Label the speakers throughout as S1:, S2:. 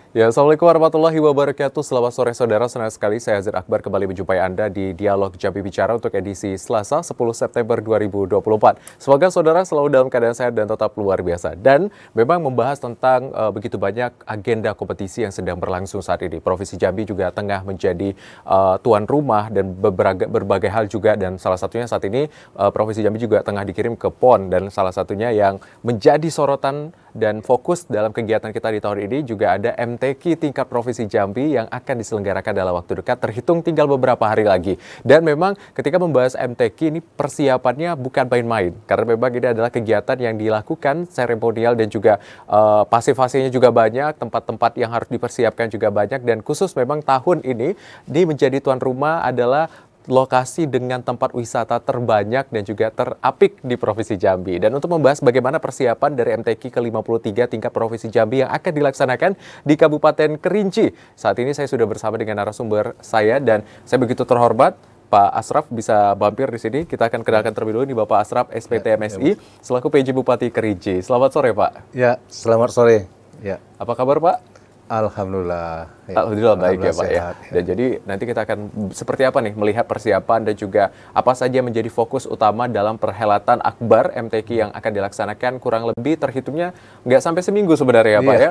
S1: Ya, Assalamualaikum warahmatullahi wabarakatuh. Selamat sore saudara, senang sekali saya Azir Akbar kembali menjumpai Anda di Dialog Jambi Bicara untuk edisi Selasa 10 September 2024. Semoga saudara selalu dalam keadaan sehat dan tetap luar biasa. Dan memang membahas tentang begitu banyak agenda kompetisi yang sedang berlangsung saat ini. Provinsi Jambi juga tengah menjadi tuan rumah dan berbagai hal juga. Dan salah satunya saat ini Provinsi Jambi juga tengah dikirim ke PON. Dan salah satunya yang menjadi sorotan dan fokus dalam kegiatan kita di tahun ini juga ada MTQ tingkat Provinsi Jambi yang akan diselenggarakan dalam waktu dekat, terhitung tinggal beberapa hari lagi. Dan memang ketika membahas MTQ ini persiapannya bukan main-main, karena memang ini adalah kegiatan yang dilakukan seremonial dan juga pasif-pasifnya juga banyak, tempat-tempat yang harus dipersiapkan juga banyak, dan khusus memang tahun ini menjadi tuan rumah adalah lokasi dengan tempat wisata terbanyak dan juga terapik di Provinsi Jambi. Dan untuk membahas bagaimana persiapan dari MTQ ke-53 tingkat Provinsi Jambi yang akan dilaksanakan di Kabupaten Kerinci. Saat ini saya sudah bersama dengan narasumber saya dan saya begitu terhormat Pak Asraf bisa mampir di sini. Kita akan kenalkan terlebih dulu ini Bapak Asraf SPT MSI selaku PJ Bupati Kerinci. Selamat sore Pak.
S2: Ya, selamat sore. Ya.
S1: Apa kabar Pak?
S2: Alhamdulillah.
S1: Alhamdulillah baik ya Pak
S2: sehat,
S1: ya. Dan jadi nanti kita akan seperti apa nih melihat persiapan dan juga apa saja menjadi fokus utama dalam perhelatan Akbar MTQ yang akan dilaksanakan kurang lebih terhitungnya nggak sampai seminggu sebenarnya ya Pak ya.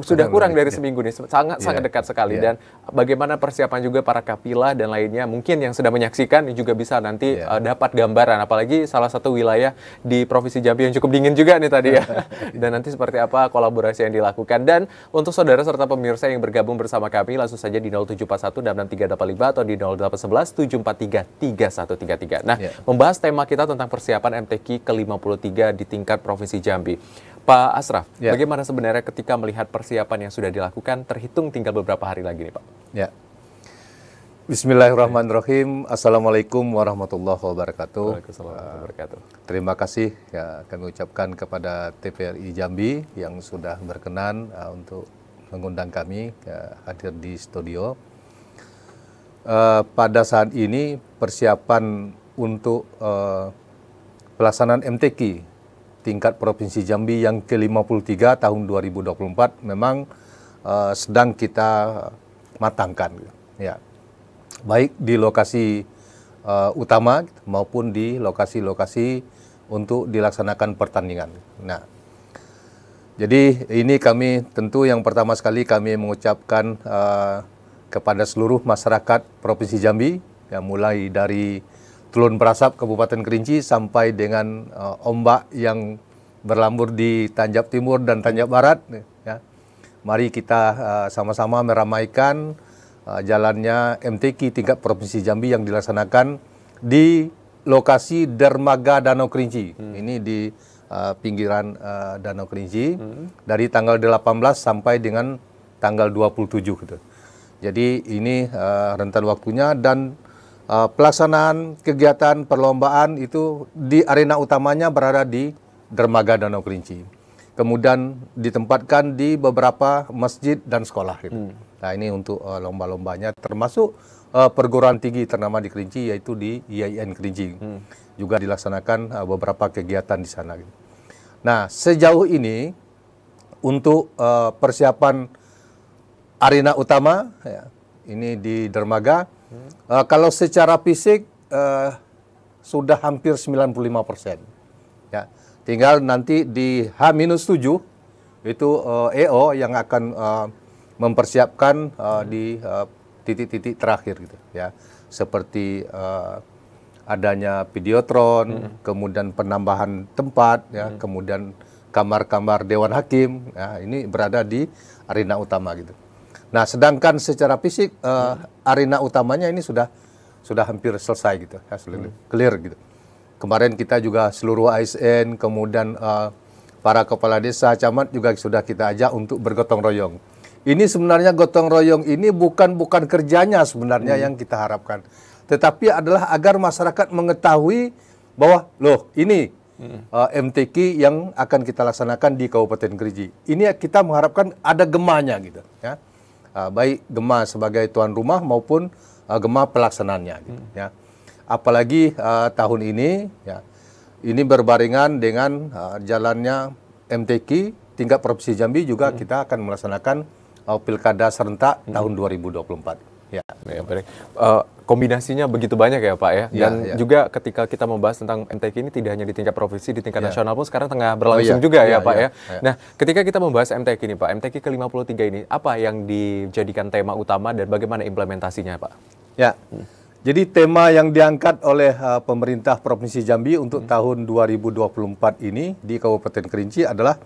S1: Sudah kurang dari seminggu nih, sangat dekat sekali. Dan bagaimana persiapan juga para kapilah dan lainnya mungkin yang sedang menyaksikan juga bisa nanti dapat gambaran, apalagi salah satu wilayah di Provinsi Jambi yang cukup dingin juga nih tadi ya. Dan nanti seperti apa kolaborasi yang dilakukan. Dan untuk saudara serta pemirsa yang bergabung bersama kami langsung saja di 0741 6385 atau di 0811 743 3133. Nah, membahas tema kita tentang persiapan MTQ ke-53 di tingkat Provinsi Jambi. Pak Asraf, bagaimana sebenarnya ketika melihat persiapan yang sudah dilakukan terhitung tinggal beberapa hari lagi nih Pak?
S2: Ya. Bismillahirrahmanirrahim. Assalamualaikum warahmatullahi wabarakatuh.
S1: Waalaikumsalam warahmatullahi wabarakatuh.
S2: Terima kasih ya kami ucapkan kepada TVRI Jambi yang sudah berkenan untuk mengundang kami hadir di studio. Pada saat ini persiapan untuk pelaksanaan MTQ tingkat Provinsi Jambi yang ke-53 tahun 2024 memang sedang kita matangkan. Ya. Baik di lokasi utama maupun di lokasi-lokasi untuk dilaksanakan pertandingan. Nah, jadi ini kami tentu yang pertama sekali kami mengucapkan kepada seluruh masyarakat Provinsi Jambi, ya, mulai dari Tulun Berasap Kabupaten Kerinci sampai dengan ombak yang berlambur di Tanjab Timur dan Tanjab Barat. Ya. Mari kita sama-sama meramaikan jalannya MTQ tingkat Provinsi Jambi yang dilaksanakan di lokasi Dermaga Danau Kerinci. Ini di pinggiran Danau Kerinci dari tanggal 18 sampai dengan tanggal 27 gitu. Jadi ini rentan waktunya dan pelaksanaan kegiatan perlombaan itu di arena utamanya berada di Dermaga Danau Kerinci. Kemudian ditempatkan di beberapa masjid dan sekolah gitu. Nah, ini untuk lomba-lombanya termasuk perguruan tinggi ternama di Kerinci yaitu di IAIN Kerinci. Juga dilaksanakan beberapa kegiatan di sana. Nah, sejauh ini untuk persiapan arena utama, ya, ini di Dermaga, kalau secara fisik sudah hampir 95%. Ya, tinggal nanti di H-7 itu EO yang akan mempersiapkan di titik-titik terakhir gitu, ya, seperti adanya videotron, kemudian penambahan tempat, ya, kemudian kamar-kamar Dewan Hakim, ya, ini berada di arena utama gitu. Nah, sedangkan secara fisik arena utamanya ini sudah hampir selesai gitu, ya, clear gitu. Kemarin kita juga seluruh ASN, kemudian para kepala desa, camat juga sudah kita ajak untuk bergotong royong. Ini sebenarnya gotong royong ini bukan kerjanya sebenarnya yang kita harapkan, tetapi adalah agar masyarakat mengetahui bahwa loh ini MTQ yang akan kita laksanakan di Kabupaten Kerinci. Ini kita mengharapkan ada gemanya gitu, ya. Baik gema sebagai tuan rumah maupun gema pelaksanaannya gitu, ya. Apalagi tahun ini, ya, ini berbarengan dengan jalannya MTQ tingkat Provinsi Jambi juga kita akan melaksanakan Pilkada serentak tahun 2024. Ya.
S1: Ya, baik. Kombinasinya begitu banyak ya Pak ya. Dan juga ketika kita membahas tentang MTQ ini tidak hanya di tingkat provinsi, di tingkat nasional pun sekarang tengah berlangsung juga ya Pak ya. Nah, ketika kita membahas MTQ ini Pak, MTQ ke-53 ini apa yang dijadikan tema utama dan bagaimana implementasinya Pak?
S2: Ya. Jadi tema yang diangkat oleh pemerintah Provinsi Jambi untuk tahun 2024 ini di Kabupaten Kerinci adalah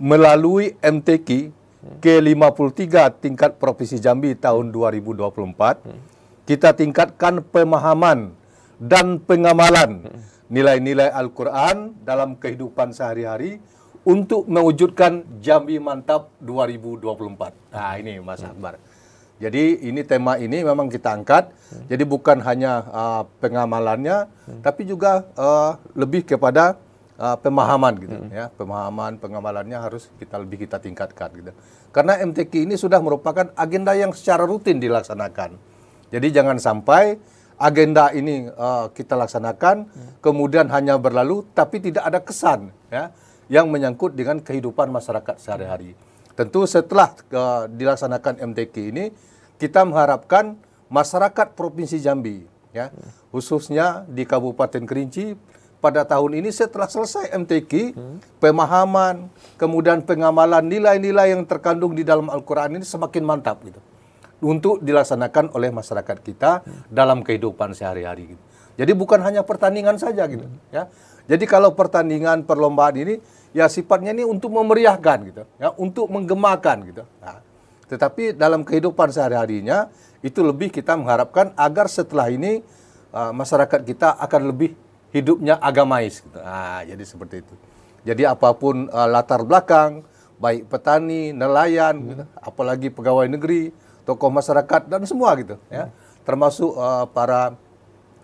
S2: melalui MTQ ke-53 tingkat Provinsi Jambi tahun 2024, kita tingkatkan pemahaman dan pengamalan nilai-nilai Al-Quran dalam kehidupan sehari-hari untuk mewujudkan Jambi Mantap 2024. Nah ini Mas Akbar. Jadi ini tema ini memang kita angkat, jadi bukan hanya pengamalannya, tapi juga lebih kepada pemahaman gitu ya, pemahaman pengamalannya harus kita tingkatkan gitu. Karena MTQ ini sudah merupakan agenda yang secara rutin dilaksanakan. Jadi jangan sampai agenda ini kita laksanakan kemudian hanya berlalu tapi tidak ada kesan ya yang menyangkut dengan kehidupan masyarakat sehari-hari. Tentu setelah dilaksanakan MTQ ini kita mengharapkan masyarakat Provinsi Jambi ya, khususnya di Kabupaten Kerinci pada tahun ini setelah selesai MTQ, pemahaman, kemudian pengamalan nilai-nilai yang terkandung di dalam Al-Quran ini semakin mantap gitu, untuk dilaksanakan oleh masyarakat kita dalam kehidupan sehari-hari gitu. Jadi bukan hanya pertandingan saja gitu ya. Jadi kalau pertandingan perlombaan ini ya sifatnya ini untuk memeriahkan gitu ya, untuk menggemakan gitu. Nah, tetapi dalam kehidupan sehari-harinya itu lebih kita mengharapkan agar setelah ini masyarakat kita akan lebih hidupnya agamais gitu. Nah, jadi seperti itu. Jadi apapun latar belakang, baik petani, nelayan, gitu, apalagi pegawai negeri, tokoh masyarakat dan semua gitu ya. Termasuk para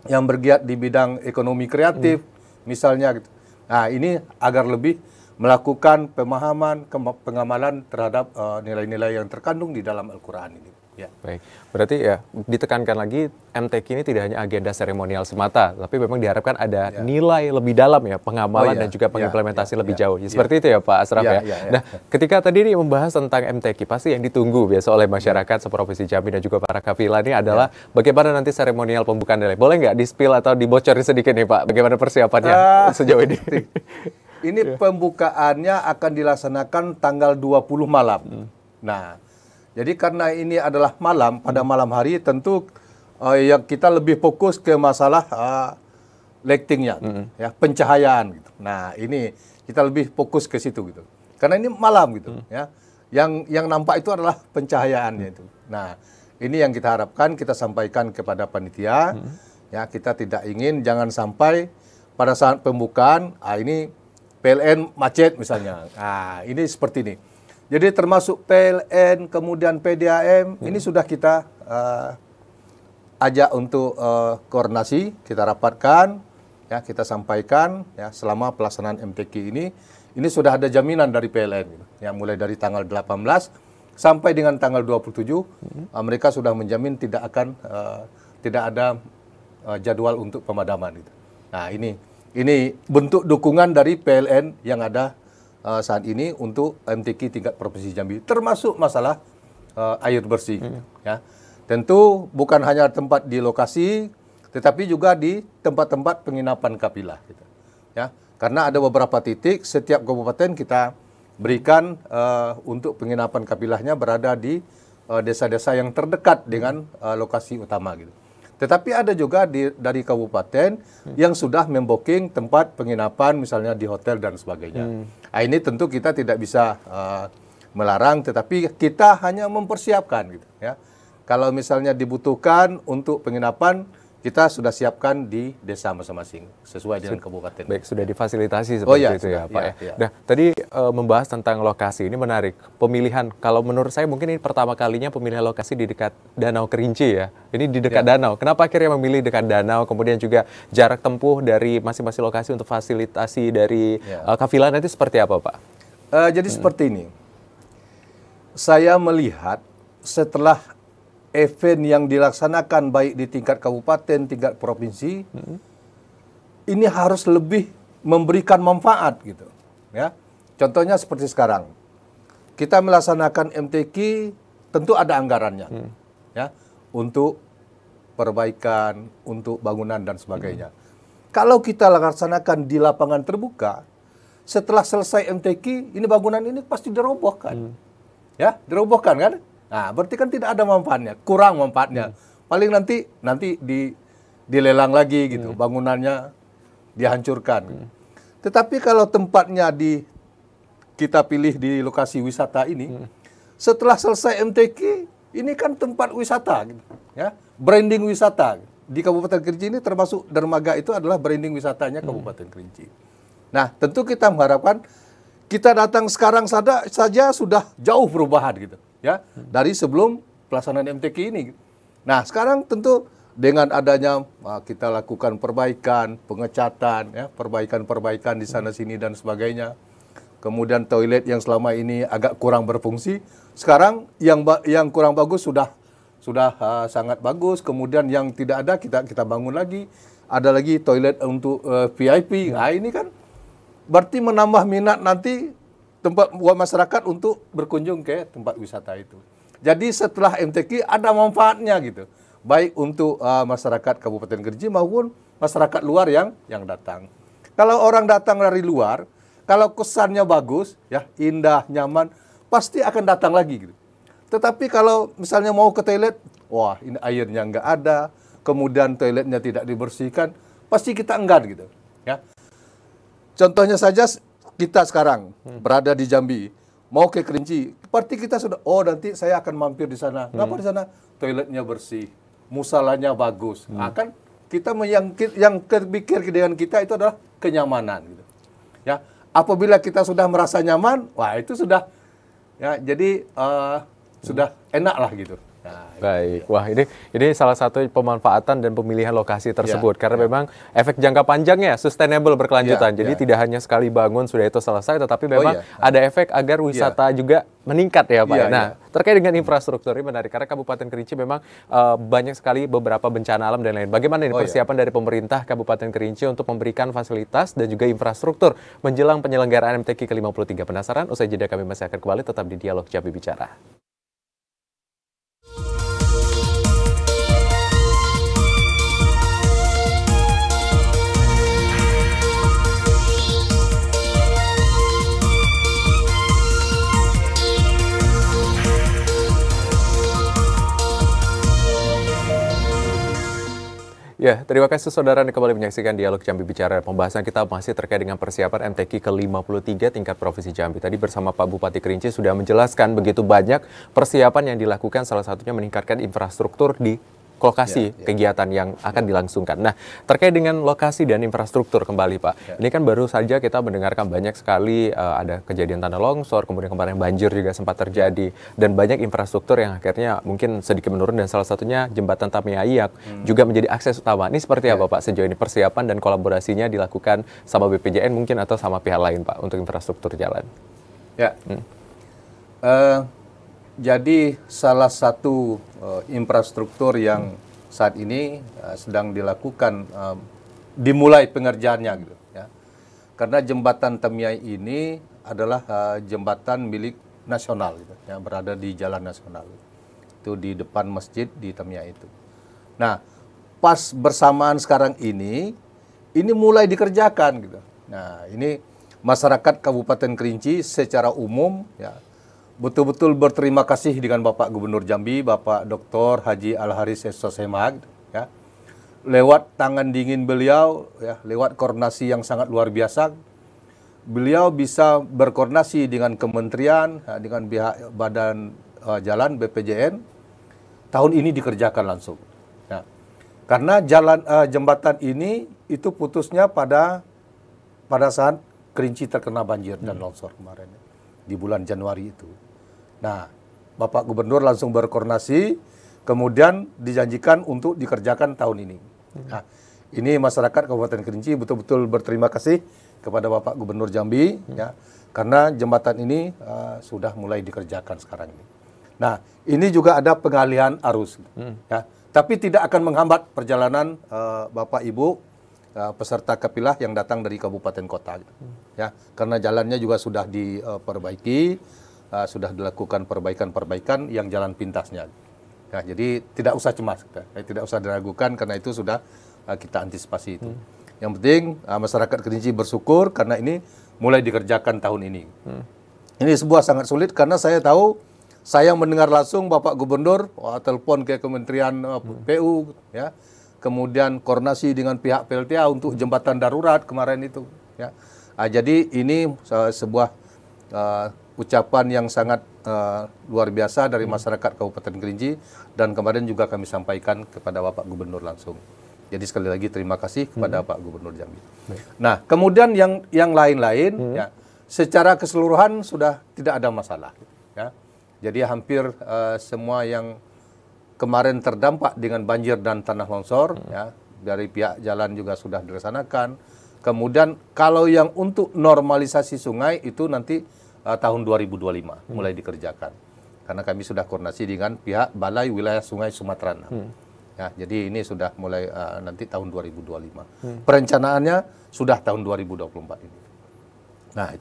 S2: yang bergiat di bidang ekonomi kreatif misalnya gitu. Nah, ini agar lebih melakukan pemahaman, pengamalan terhadap nilai-nilai yang terkandung di dalam Al-Quran ini. Ya.
S1: Baik, berarti ya ditekankan lagi MTQ ini tidak hanya agenda seremonial semata, tapi memang diharapkan ada nilai lebih dalam ya, pengamalan dan juga pengimplementasi lebih jauh. Seperti itu ya Pak Asraf ya. Nah, ketika tadi ini membahas tentang MTQ, pasti yang ditunggu biasa oleh masyarakat seprovinsi Jambi dan juga para kafilah ini adalah bagaimana nanti seremonial pembukaan nilai. Boleh nggak di-spill atau dibocorin sedikit nih Pak, bagaimana persiapannya sejauh ini?
S2: Ini pembukaannya akan dilaksanakan tanggal 20 malam. Nah, jadi karena ini adalah malam, pada malam hari tentu yang kita lebih fokus ke masalah lightingnya, ya, pencahayaan gitu. Nah, ini kita lebih fokus ke situ gitu. Karena ini malam gitu, ya. Yang nampak itu adalah pencahayaannya itu. Nah, ini yang kita harapkan kita sampaikan kepada panitia, ya, kita tidak ingin jangan sampai pada saat pembukaan ini PLN macet misalnya. Nah, ini seperti ini. Jadi termasuk PLN, kemudian PDAM, ini sudah kita ajak untuk koordinasi, kita rapatkan, ya, kita sampaikan, ya, selama pelaksanaan MTQ ini sudah ada jaminan dari PLN, gitu, ya, mulai dari tanggal 18 sampai dengan tanggal 27, mereka sudah menjamin tidak ada jadwal untuk pemadaman. Gitu. Nah, ini bentuk dukungan dari PLN yang ada saat ini untuk MTQ tingkat Provinsi Jambi, termasuk masalah air bersih. Ya. Tentu bukan hanya tempat di lokasi, tetapi juga di tempat-tempat penginapan kafilah. Gitu. Ya. Karena ada beberapa titik, setiap kabupaten kita berikan untuk penginapan kafilahnya berada di desa-desa yang terdekat dengan lokasi utama. Gitu. Tetapi ada juga dari kabupaten yang sudah membooking tempat penginapan misalnya di hotel dan sebagainya. Nah, ini tentu kita tidak bisa melarang, tetapi kita hanya mempersiapkan gitu ya. Kalau misalnya dibutuhkan untuk penginapan, kita sudah siapkan di desa masing-masing sesuai dengan kabupaten.
S1: Baik, sudah difasilitasi seperti itu ya Pak ya. Nah, tadi membahas tentang lokasi ini menarik. Pemilihan, kalau menurut saya mungkin ini pertama kalinya pemilihan lokasi di dekat Danau Kerinci ya. Ini di dekat danau. Kenapa akhirnya memilih dekat danau? Kemudian juga jarak tempuh dari masing-masing lokasi untuk fasilitasi dari kafilah nanti seperti apa Pak?
S2: Jadi seperti ini. Saya melihat setelah event yang dilaksanakan baik di tingkat kabupaten, tingkat provinsi, ini harus lebih memberikan manfaat gitu. Ya, contohnya seperti sekarang, kita melaksanakan MTQ tentu ada anggarannya, ya, untuk perbaikan, untuk bangunan dan sebagainya. Kalau kita laksanakan di lapangan terbuka, setelah selesai MTQ, ini bangunan ini pasti dirobohkan, ya, dirobohkan kan? Nah, berarti kan tidak ada manfaatnya, kurang manfaatnya. Paling nanti dilelang lagi gitu, bangunannya dihancurkan. Tetapi kalau tempatnya kita pilih di lokasi wisata ini, setelah selesai MTQ, ini kan tempat wisata, gitu, ya, branding wisata. Di Kabupaten Kerinci ini termasuk dermaga itu adalah branding wisatanya Kabupaten Kerinci. Nah, tentu kita mengharapkan kita datang sekarang saja sudah jauh perubahan gitu, ya, dari sebelum pelaksanaan MTQ ini. Nah, sekarang tentu dengan adanya kita lakukan perbaikan, pengecatan, ya, perbaikan-perbaikan di sana sini dan sebagainya. Kemudian toilet yang selama ini agak kurang berfungsi, sekarang yang kurang bagus sudah sangat bagus. Kemudian yang tidak ada kita bangun lagi. Ada lagi toilet untuk VIP. Nah, ini kan berarti menambah minat nanti tempat buat masyarakat untuk berkunjung ke tempat wisata itu. Jadi setelah MTQ ada manfaatnya gitu, baik untuk masyarakat Kabupaten Kerinci maupun masyarakat luar yang datang. Kalau orang datang dari luar, kalau kesannya bagus, ya, indah, nyaman, pasti akan datang lagi gitu. Tetapi kalau misalnya mau ke toilet, wah, ini airnya nggak ada, kemudian toiletnya tidak dibersihkan, pasti kita enggan gitu, ya. Contohnya saja kita sekarang berada di Jambi, mau ke Kerinci, berarti kita sudah, oh, nanti saya akan mampir di sana. Ngapa di sana? Toiletnya bersih, musalanya bagus. Akan kita yang terpikir dengan kita itu adalah kenyamanan gitu, ya. Apabila kita sudah merasa nyaman, wah, itu sudah, ya, jadi sudah enak lah gitu. Nah,
S1: baik, wah, ini salah satu pemanfaatan dan pemilihan lokasi tersebut, karena memang efek jangka panjangnya sustainable, berkelanjutan. Jadi tidak hanya sekali bangun sudah itu selesai, tetapi memang ada efek agar wisata juga meningkat, ya Pak. Nah, terkait dengan infrastruktur ini menarik, karena Kabupaten Kerinci memang banyak sekali beberapa bencana alam dan lain. Bagaimana ini persiapan dari pemerintah Kabupaten Kerinci untuk memberikan fasilitas dan juga infrastruktur menjelang penyelenggaraan MTQ ke-53? Penasaran? Usai jeda kami masih akan kembali tetap di Dialog Jambi Bicara. Ya, terima kasih saudara yang kembali menyaksikan Dialog Jambi Bicara. Pembahasan kita masih terkait dengan persiapan MTQ ke-53 tingkat Provinsi Jambi. Tadi bersama Pak Bupati Kerinci sudah menjelaskan begitu banyak persiapan yang dilakukan, salah satunya meningkatkan infrastruktur di lokasi kegiatan yang akan dilangsungkan. Nah, terkait dengan lokasi dan infrastruktur kembali Pak, ini kan baru saja kita mendengarkan banyak sekali ada kejadian tanah longsor, kemudian kemarin banjir juga sempat terjadi, dan banyak infrastruktur yang akhirnya mungkin sedikit menurun, dan salah satunya jembatan Tamiya-Iyak juga menjadi akses utama. Ini seperti apa Pak sejauh ini persiapan dan kolaborasinya dilakukan sama BPJN mungkin atau sama pihak lain Pak untuk infrastruktur jalan?
S2: Ya. Jadi salah satu infrastruktur yang saat ini sedang dilakukan, dimulai pengerjaannya gitu, ya. Karena jembatan Tamiya ini adalah jembatan milik nasional gitu, yang berada di jalan nasional. Itu di depan masjid di Tamiya itu. Nah, pas bersamaan sekarang ini mulai dikerjakan gitu. Nah, ini masyarakat Kabupaten Kerinci secara umum, ya, betul-betul berterima kasih dengan Bapak Gubernur Jambi, Bapak Dr. Haji Al-Haris Sosema, ya. Lewat tangan dingin beliau, ya, lewat koordinasi yang sangat luar biasa, beliau bisa berkoordinasi dengan kementerian, ya, dengan pihak badan jalan BPJN, tahun ini dikerjakan langsung. Ya. Karena jembatan ini itu putusnya pada saat Kerinci terkena banjir dan longsor kemarin, di bulan Januari itu. Nah, Bapak Gubernur langsung berkoordinasi, kemudian dijanjikan untuk dikerjakan tahun ini. Nah, ini masyarakat Kabupaten Kerinci betul-betul berterima kasih kepada Bapak Gubernur Jambi, ya, karena jembatan ini sudah mulai dikerjakan sekarang ini. Nah, ini juga ada pengalihan arus, ya, tapi tidak akan menghambat perjalanan Bapak Ibu peserta kapilah yang datang dari kabupaten kota, gitu. Ya, karena jalannya juga sudah diperbaiki. sudah dilakukan perbaikan-perbaikan yang jalan pintasnya. Nah, jadi tidak usah cemas, tidak usah diragukan karena itu sudah kita antisipasi itu. Yang penting masyarakat Kerinci bersyukur karena ini mulai dikerjakan tahun ini. Ini sebuah sangat sulit karena saya tahu, saya mendengar langsung Bapak Gubernur telepon ke Kementerian PU, ya, kemudian koordinasi dengan pihak PLTA untuk jembatan darurat kemarin itu. Ya. Jadi ini sebuah ucapan yang sangat luar biasa dari masyarakat Kabupaten Kerinci, dan kemarin juga kami sampaikan kepada Bapak Gubernur langsung. Jadi sekali lagi terima kasih kepada Pak Gubernur Jambi. Nah, kemudian yang lain-lain, ya, secara keseluruhan sudah tidak ada masalah. Ya. Jadi hampir semua yang kemarin terdampak dengan banjir dan tanah longsor, ya, dari pihak jalan juga sudah dilaksanakan. Kemudian kalau yang untuk normalisasi sungai itu nanti tahun 2025 mulai dikerjakan. Karena kami sudah koordinasi dengan pihak Balai Wilayah Sungai Sumatera 6. Ya, jadi ini sudah mulai nanti tahun 2025. Perencanaannya sudah tahun 2024 ini. Nah,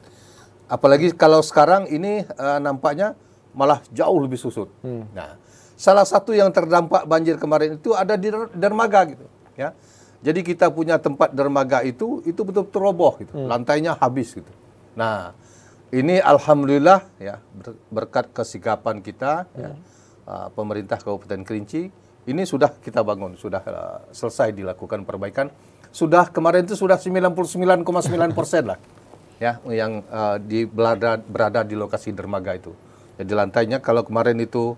S2: apalagi kalau sekarang ini nampaknya malah jauh lebih susut. Nah, salah satu yang terdampak banjir kemarin itu ada di dermaga gitu, ya. Jadi kita punya tempat dermaga itu betul-betul roboh gitu. Lantainya habis gitu. Nah, ini alhamdulillah ya berkat kesigapan kita, ya, pemerintah Kabupaten Kerinci, ini sudah kita bangun, sudah selesai dilakukan perbaikan. Sudah kemarin itu sudah 99,9% lah, ya, yang berada di lokasi dermaga itu. Jadi lantainya kalau kemarin itu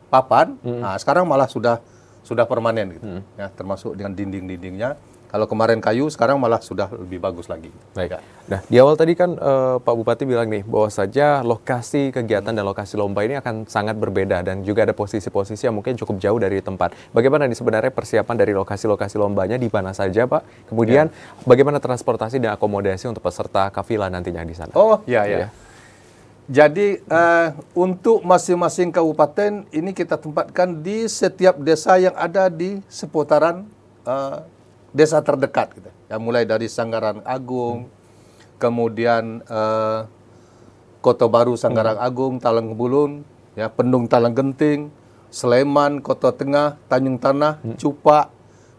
S2: papan, nah sekarang malah sudah permanen gitu, ya, termasuk dengan dinding-dindingnya. Kalau kemarin kayu, sekarang malah sudah lebih bagus lagi.
S1: Baik. Nah, di awal tadi kan Pak Bupati bilang nih, bahwa saja lokasi kegiatan dan lokasi lomba ini akan sangat berbeda dan juga ada posisi-posisi yang mungkin cukup jauh dari tempat. Bagaimana nih sebenarnya persiapan dari lokasi-lokasi lombanya, di mana saja, Pak? Kemudian bagaimana transportasi dan akomodasi untuk peserta kafilah nantinya di sana?
S2: Oh, ya. Jadi untuk masing-masing kabupaten ini kita tempatkan di setiap desa yang ada di seputaran desa terdekat, gitu. Ya, mulai dari Sanggaran Agung, kemudian Kota Baru Sanggaran Agung, Talang Bulun, ya, Pendung Talang Genting, Sleman, Kota Tengah, Tanjung Tanah, Cupak,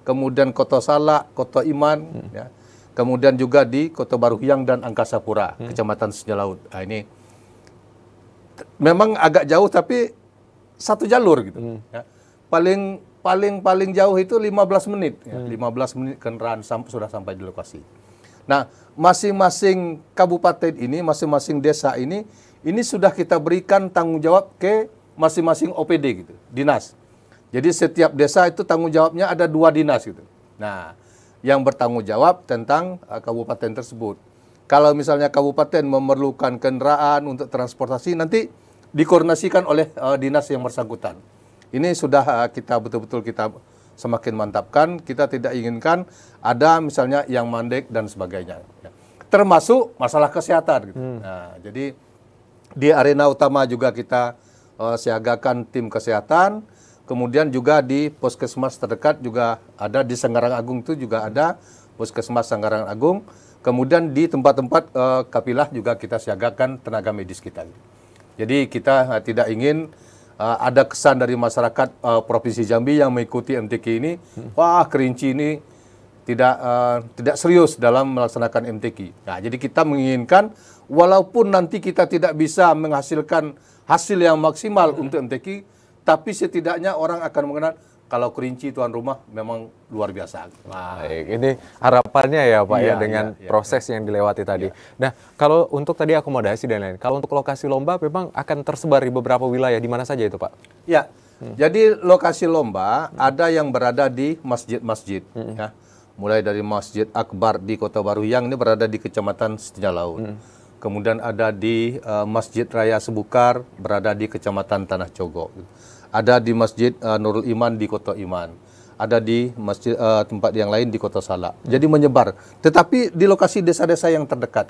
S2: kemudian Kota Salak, Kota Iman, ya. Kemudian juga di Kota Baru Hyang dan Angkasa Pura, Kecamatan Sejalaut. Nah, ini memang agak jauh tapi satu jalur gitu. Ya. Paling jauh itu 15 menit. Ya. 15 menit kendaraan sudah sampai di lokasi. Nah, masing-masing kabupaten ini, masing-masing desa ini sudah kita berikan tanggung jawab ke masing-masing OPD gitu, dinas. Jadi setiap desa itu tanggung jawabnya ada 2 dinas gitu. Nah, yang bertanggung jawab tentang kabupaten tersebut. Kalau misalnya kabupaten memerlukan kendaraan untuk transportasi, nanti dikoordinasikan oleh dinas yang bersangkutan. Ini sudah kita betul-betul kita semakin mantapkan. Kita tidak inginkan ada misalnya yang mandek dan sebagainya. Termasuk masalah kesehatan. Gitu. Nah, jadi di arena utama juga kita siagakan tim kesehatan. Kemudian juga di puskesmas terdekat juga ada, di Sanggaran Agung itu juga ada puskesmas Sanggaran Agung. Kemudian di tempat-tempat kafilah juga kita siagakan tenaga medis kita. Jadi kita tidak ingin ada kesan dari masyarakat Provinsi Jambi yang mengikuti MTQ ini, wah Kerinci ini tidak serius dalam melaksanakan MTQ. Nah, jadi kita menginginkan walaupun nanti kita tidak bisa menghasilkan hasil yang maksimal untuk MTQ, tapi setidaknya orang akan mengenal kalau Kerinci tuan rumah memang luar biasa.
S1: Nah, baik, ini harapannya ya Pak ya dengan proses yang dilewati tadi. Nah, kalau untuk tadi akomodasi dan lain, kalau untuk lokasi lomba memang akan tersebar di beberapa wilayah, di mana saja itu Pak? Ya,
S2: jadi lokasi lomba ada yang berada di masjid-masjid, ya. Mulai dari Masjid Akbar di Kota Baru Hyang, ini berada di Kecamatan Sejalaut. Kemudian ada di Masjid Raya Sebukar, berada di Kecamatan Tanah Cogok. Ada di Masjid Nurul Iman di Kota Iman. Ada di masjid tempat yang lain di Kota Salak. Jadi menyebar. Tetapi di lokasi desa-desa yang terdekat.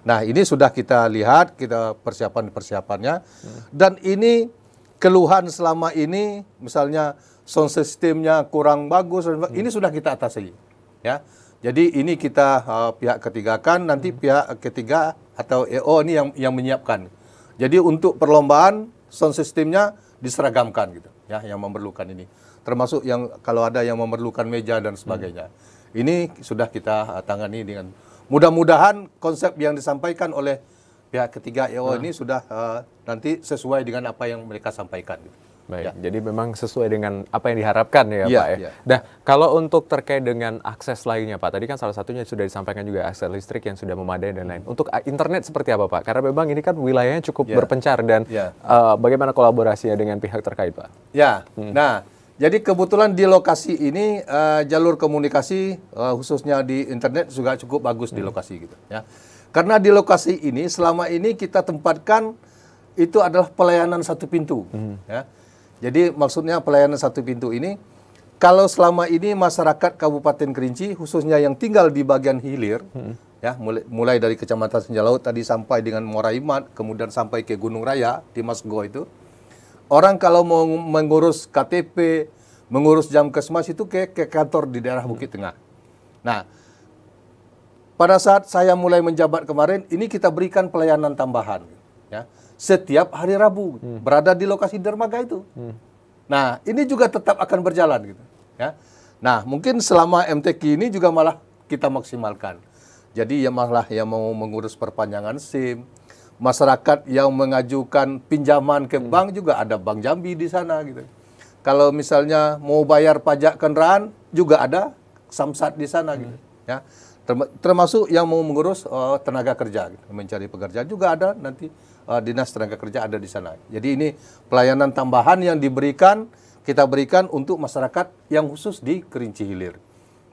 S2: Nah, ini sudah kita lihat, kita persiapannya. Dan ini keluhan selama ini, misalnya sound systemnya kurang bagus, ini sudah kita atasi. Ya. Jadi ini kita pihak ketiga kan, nanti pihak ketiga atau EO ini yang menyiapkan. Jadi untuk perlombaan sound systemnya diseragamkan gitu ya, yang memerlukan ini. Termasuk yang kalau ada yang memerlukan meja dan sebagainya. Ini sudah kita tangani dengan mudah-mudahan konsep yang disampaikan oleh pihak ketiga EO ini sudah nanti sesuai dengan apa yang mereka sampaikan. Gitu.
S1: Baik, jadi memang sesuai dengan apa yang diharapkan ya, Pak ya.
S2: Ya.
S1: Nah, kalau untuk terkait dengan akses lainnya, Pak, tadi kan salah satunya sudah disampaikan juga akses listrik yang sudah memadai dan lain. Untuk internet seperti apa, Pak? Karena memang ini kan wilayahnya cukup berpencar dan bagaimana kolaborasinya dengan pihak terkait, Pak?
S2: Ya, nah, jadi kebetulan di lokasi ini jalur komunikasi khususnya di internet juga cukup bagus di lokasi gitu ya. Karena di lokasi ini selama ini kita tempatkan itu adalah pelayanan satu pintu ya. Jadi maksudnya pelayanan satu pintu ini, kalau selama ini masyarakat Kabupaten Kerinci, khususnya yang tinggal di bagian hilir, ya mulai dari Kecamatan Senjalaut tadi sampai dengan Moraimat, kemudian sampai ke Gunung Raya di Masgo itu, orang kalau mau mengurus KTP, mengurus Jamkesmas itu ke kantor di daerah Bukit Tengah. Nah, pada saat saya mulai menjabat kemarin, ini kita berikan pelayanan tambahan, ya. Setiap hari Rabu berada di lokasi dermaga itu. Nah, ini juga tetap akan berjalan gitu, ya. Nah, mungkin selama MTQ ini juga malah kita maksimalkan. Jadi ya malah yang mau mengurus perpanjangan SIM, masyarakat yang mengajukan pinjaman ke bank juga ada Bank Jambi di sana gitu. Kalau misalnya mau bayar pajak kendaraan juga ada Samsat di sana gitu, ya. Termasuk yang mau mengurus tenaga kerja, gitu. Mencari pekerjaan juga ada nanti dinas tenaga kerja ada di sana. Jadi ini pelayanan tambahan yang kita berikan untuk masyarakat yang khusus di Kerinci Hilir.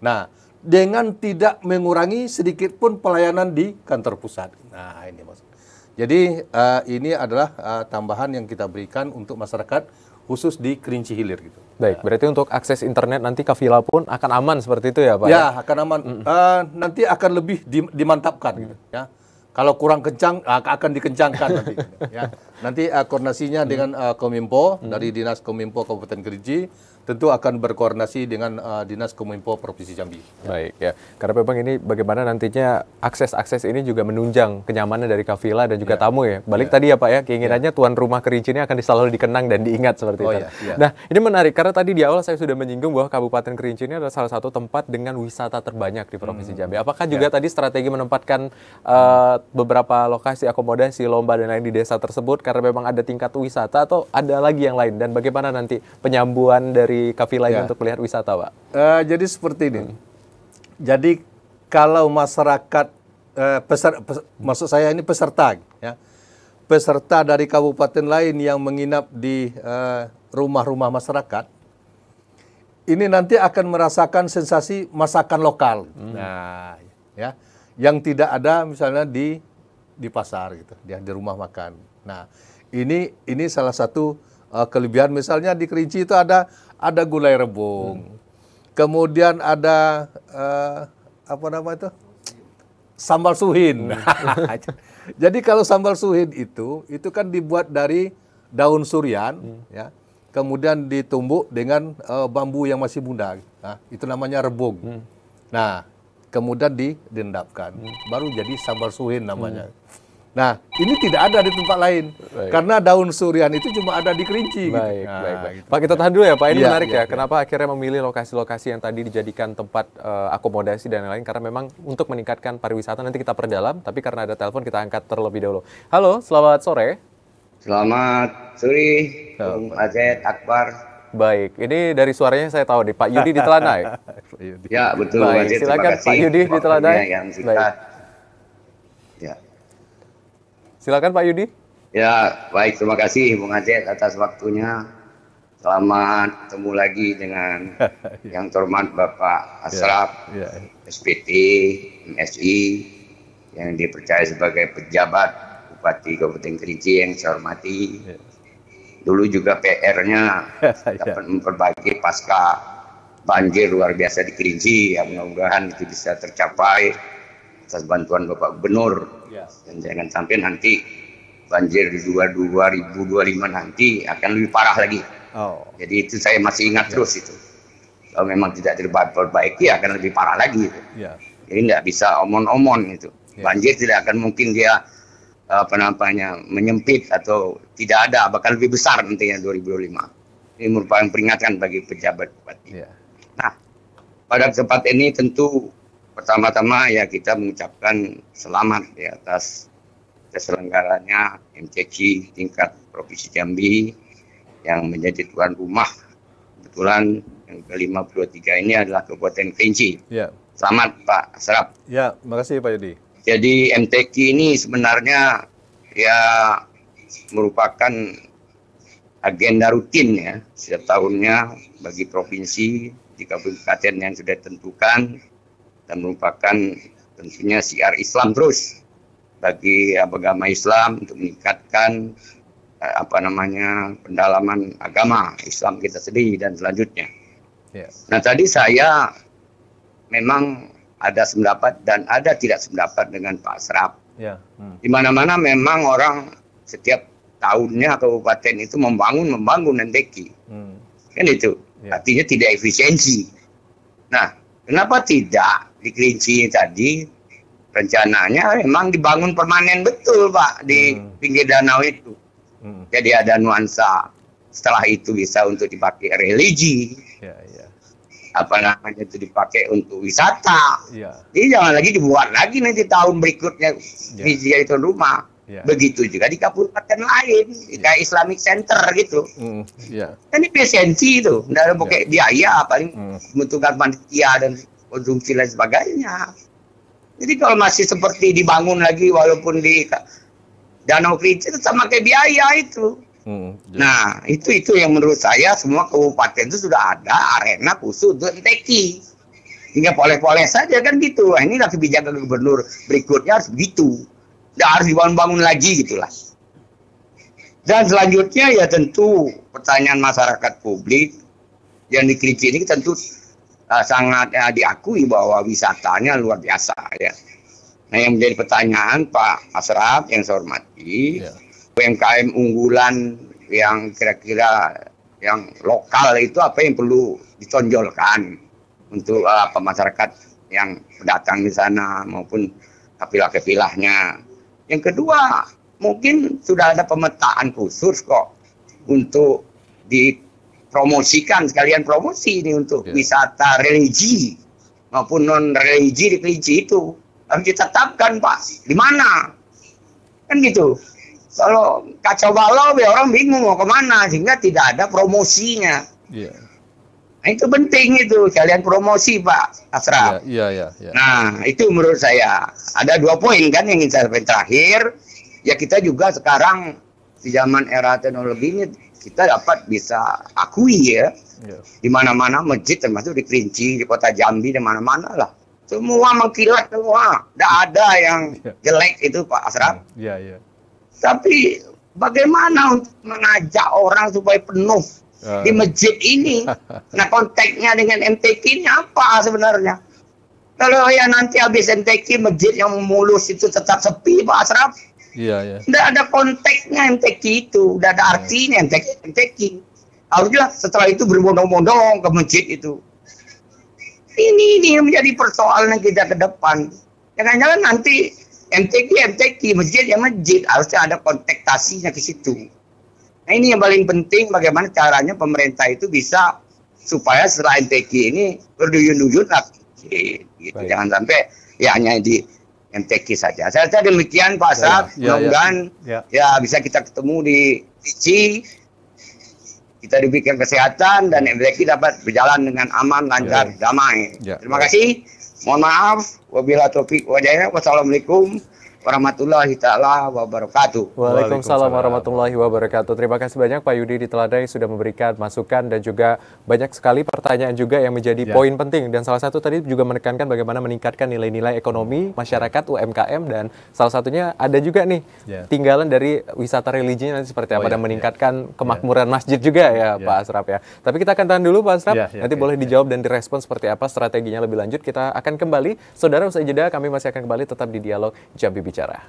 S2: Nah, dengan tidak mengurangi sedikit pun pelayanan di kantor pusat. Nah, ini maksud. Jadi ini adalah tambahan yang kita berikan untuk masyarakat khusus di Kerinci Hilir gitu.
S1: Baik, berarti untuk akses internet nanti Kafila pun akan aman seperti itu ya, Pak?
S2: Ya, akan aman. Nanti akan lebih dimantapkan gitu ya. Kalau kurang kencang akan dikencangkan nanti. Ya. Nanti koordinasinya dengan Kominfo dari Dinas Kominfo Kabupaten Kerinci tentu akan berkoordinasi dengan Dinas Kominfo Provinsi Jambi.
S1: Baik ya, karena memang ini bagaimana nantinya akses ini juga menunjang kenyamanan dari Kafila dan juga tamu ya. Balik tadi ya Pak ya, keinginannya tuan rumah Kerinci ini akan selalu dikenang dan diingat seperti itu. Nah, ini menarik karena tadi di awal saya sudah menyinggung bahwa Kabupaten Kerinci ini adalah salah satu tempat dengan wisata terbanyak di Provinsi Jambi. Apakah juga tadi strategi menempatkan beberapa lokasi akomodasi lomba dan lain di desa tersebut karena memang ada tingkat wisata atau ada lagi yang lain, dan bagaimana nanti penyambuan dari Kafila ini untuk melihat wisata, Pak?
S2: Jadi seperti ini. Jadi kalau masyarakat maksud saya ini peserta, ya, peserta dari kabupaten lain yang menginap di rumah-rumah masyarakat, ini nanti akan merasakan sensasi masakan lokal. Nah, ya, yang tidak ada misalnya di pasar gitu, di rumah makan. Nah, ini salah satu kelebihan. Misalnya di Kerinci itu ada gulai rebung, kemudian ada apa nama itu, sambal suhin. Jadi kalau sambal suhin itu kan dibuat dari daun surian, ya, kemudian ditumbuk dengan bambu yang masih muda. Nah, itu namanya rebung. Nah, kemudian diendapkan, baru jadi sambal suhin namanya. Nah, ini tidak ada di tempat lain. Karena daun surian itu cuma ada di Kerinci.
S1: Baik,
S2: gitu.
S1: baik. Gitu. Pak, kita tahan dulu ya Pak, ini menarik ya. Kenapa akhirnya memilih lokasi-lokasi yang tadi dijadikan tempat akomodasi dan lain-lain, karena memang untuk meningkatkan pariwisata. Nanti kita perdalam, tapi karena ada telepon kita angkat terlebih dahulu. Halo, selamat sore.
S3: Selamat sore, Bung Azed Akbar.
S1: Baik, ini dari suaranya saya tahu nih, Pak Yudi di Telanai.
S3: Ya, betul.
S1: Baik,
S3: Azed,
S1: silakan Pak Yudi di Telanai.
S3: Yang singkat. Ya.
S1: Silakan Pak Yudi.
S3: Ya, baik, terima kasih Bung Azed atas waktunya. Selamat ketemu lagi dengan yang terhormat Bapak Asraf, SPT, MSI, yang dipercaya sebagai pejabat Bupati Kabupaten Kerinci yang saya hormati. Dulu juga PR-nya dapat memperbaiki pasca banjir luar biasa di Kerinci. Ya, mudah-mudahan itu bisa tercapai atas bantuan Bapak Gubernur. Dan jangan sampai nanti banjir di 2025 nanti akan lebih parah lagi. Jadi itu saya masih ingat terus itu. Kalau memang tidak diperbaiki akan lebih parah lagi itu. Jadi nggak bisa omon-omon itu. Banjir tidak akan mungkin dia menyempit atau tidak ada, bakal lebih besar nantinya 2025. Ini merupakan peringatan bagi pejabat bupati. Nah, pada kesempatan ini tentu pertama-tama ya kita mengucapkan selamat ya atas terselenggaranya MTQ tingkat Provinsi Jambi yang menjadi tuan rumah. Kebetulan yang ke-53 ini adalah Kabupaten Kerinci. Selamat Pak Asraf.
S2: Ya, terima kasih Pak Yudi.
S3: Jadi MTQ ini sebenarnya ya merupakan agenda rutin ya setiap tahunnya bagi provinsi di kabupaten yang sudah ditentukan dan merupakan tentunya siar Islam terus bagi agama Islam untuk meningkatkan pendalaman agama Islam kita sendiri dan selanjutnya. Nah tadi saya memang ada sependapat dan ada tidak sependapat dengan Pak Asraf. Di mana-mana memang orang setiap tahunnya kabupaten itu membangun MTQ. Kan itu. Artinya tidak efisiensi. Nah, kenapa tidak di Kerinci tadi rencananya memang dibangun permanen betul Pak di pinggir danau itu. Jadi ada nuansa setelah itu bisa untuk dipakai religi. Itu dipakai untuk wisata. Jadi jangan lagi dibuat lagi nanti tahun berikutnya jadi tuan rumah. Begitu juga di kabupaten lain, kayak Islamic Center gitu. Kan efisiensi itu, tidak ada pakai biaya, paling membutuhkan panitia dan konsumsi dan sebagainya. Jadi kalau masih seperti dibangun lagi walaupun di Danau Kerinci itu sama kayak biaya itu. Nah, itu yang menurut saya semua kabupaten itu sudah ada arena khusus untuk MTQ. Hingga boleh-boleh saja kan gitu. Nah, inilah kebijakan gubernur berikutnya harus begitu. Tidak harus dibangun-bangun lagi gitulah. Dan selanjutnya ya tentu pertanyaan masyarakat publik yang di Kerinci ini tentu sangat diakui bahwa wisatanya luar biasa ya. Nah yang menjadi pertanyaan Pak Asraf yang saya hormati, UMKM unggulan yang kira-kira yang lokal itu apa yang perlu ditonjolkan untuk masyarakat yang datang di sana maupun kapilah-kapilahnya. Yang kedua, mungkin sudah ada pemetaan khusus kok untuk dipromosikan, sekalian promosi ini untuk wisata religi maupun non-religi di Kerinci itu. Harus ditetapkan Pak, di mana? Kan gitu. Kalau kacau balau, ya orang bingung mau kemana, sehingga tidak ada promosinya. Nah itu penting itu, kalian promosi Pak Asraf. Nah itu menurut saya. Ada 2 poin kan yang ingin saya sampaikan terakhir. Ya kita juga sekarang di zaman era teknologi ini kita dapat bisa akui ya. Di mana-mana masjid termasuk di Kerinci, di kota Jambi, di mana-mana lah. Semua mengkilat semua. Tidak ada yang jelek itu Pak Asraf. Tapi bagaimana untuk mengajak orang supaya penuh di masjid ini? Nah konteksnya dengan MTQ ini apa sebenarnya? Kalau ya nanti habis MTQ masjid yang mulus itu tetap sepi Pak Asraf. Tidak ada konteksnya MTQ itu. Tidak ada artinya MTQ. Harusnya setelah itu berbondong-bondong ke masjid itu. Ini yang menjadi persoalan kita ke depan. Jangan-jangan nanti MTQ, masjid ya masjid. Harusnya ada kontektasinya ke situ. Nah ini yang paling penting bagaimana caranya pemerintah itu bisa supaya setelah MTQ ini berduyun-duyun lah. Gitu. Jangan sampai ya hanya di MTQ saja. Saya rasa demikian Pak Asraf. Mudah-mudahan ya bisa kita ketemu di Kerinci. Kita diberikan kesehatan dan MTQ dapat berjalan dengan aman, lancar, damai. Terima kasih. Mohon maaf. Wabillahi taufiq wal hidayah. Wassalamualaikum warahmatullahi taala wabarakatuh.
S1: Waalaikumsalam warahmatullahi wabarakatuh. Terima kasih banyak Pak Yudi di Teladai sudah memberikan masukan dan juga banyak sekali pertanyaan juga yang menjadi poin penting. Dan salah satu tadi juga menekankan bagaimana meningkatkan nilai-nilai ekonomi masyarakat UMKM dan salah satunya ada juga nih tinggalan dari wisata religinya nanti seperti apa dan meningkatkan kemakmuran masjid juga ya Pak Asraf ya. Tapi kita akan tahan dulu Pak Asraf. Nanti boleh dijawab dan direspon seperti apa strateginya lebih lanjut. Kita akan kembali. Saudara usai jeda kami masih akan kembali tetap di Dialog Jambi Bicara.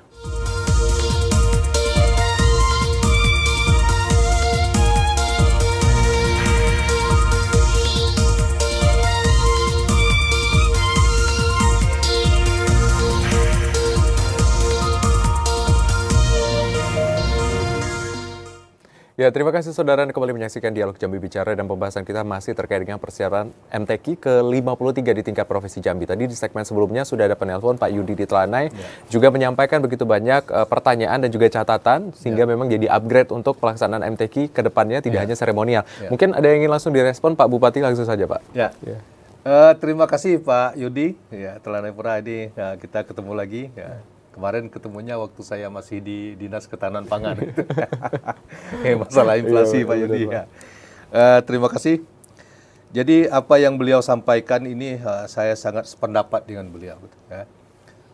S1: Ya, terima kasih saudara Anda kembali menyaksikan Dialog Jambi Bicara dan pembahasan kita masih terkait dengan persiapan MTQ ke-53 di tingkat Provinsi Jambi. Tadi di segmen sebelumnya sudah ada penelpon Pak Yudi di Telanai, juga menyampaikan begitu banyak pertanyaan dan juga catatan, sehingga memang jadi upgrade untuk pelaksanaan MTQ ke depannya, tidak hanya seremonial. Mungkin ada yang ingin langsung direspon Pak Bupati, langsung saja Pak.
S2: Terima kasih Pak Yudi, Telanai Pura ini kita ketemu lagi. Kemarin ketemunya waktu saya masih di Dinas Ketahanan Pangan. Masalah inflasi Pak Yudi. Terima kasih. Jadi apa yang beliau sampaikan ini saya sangat sependapat dengan beliau.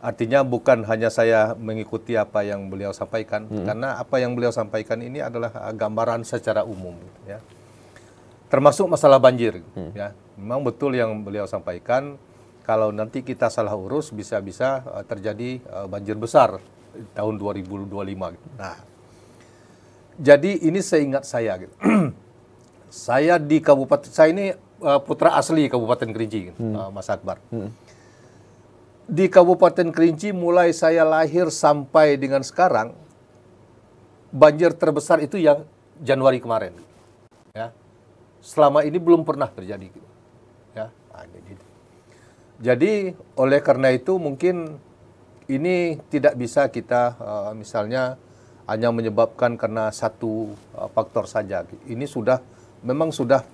S2: Artinya bukan hanya saya mengikuti apa yang beliau sampaikan, karena apa yang beliau sampaikan ini adalah gambaran secara umum. Termasuk masalah banjir. Memang betul yang beliau sampaikan. Kalau nanti kita salah urus, bisa-bisa terjadi banjir besar tahun 2025. Nah, jadi ini seingat saya. Saya di Kabupaten, saya ini putra asli Kabupaten Kerinci, Mas Akbar. Di Kabupaten Kerinci, mulai saya lahir sampai dengan sekarang, banjir terbesar itu yang Januari kemarin. Selama ini belum pernah terjadi. Jadi oleh karena itu mungkin ini tidak bisa kita misalnya hanya menyebabkan karena satu faktor saja. Ini memang sudah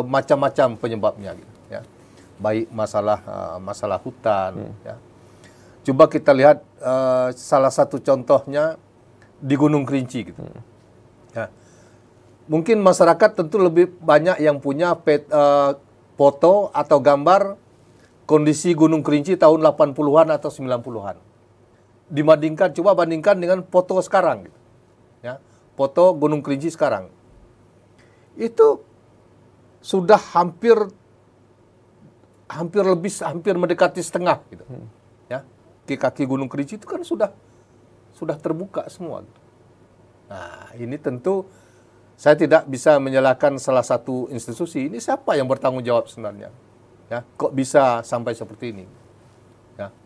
S2: macam-macam penyebabnya. Baik masalah hutan. Coba kita lihat salah satu contohnya di Gunung Kerinci. Mungkin masyarakat tentu lebih banyak yang punya foto atau gambar kondisi Gunung Kerinci tahun 80-an atau 90-an. Coba bandingkan dengan foto sekarang. Foto Gunung Kerinci sekarang. Itu sudah hampir mendekati setengah. Kaki Gunung Kerinci itu kan sudah terbuka semua. Nah, ini tentu saya tidak bisa menyalahkan salah satu institusi. Ini siapa yang bertanggung jawab sebenarnya? Kok bisa sampai seperti ini?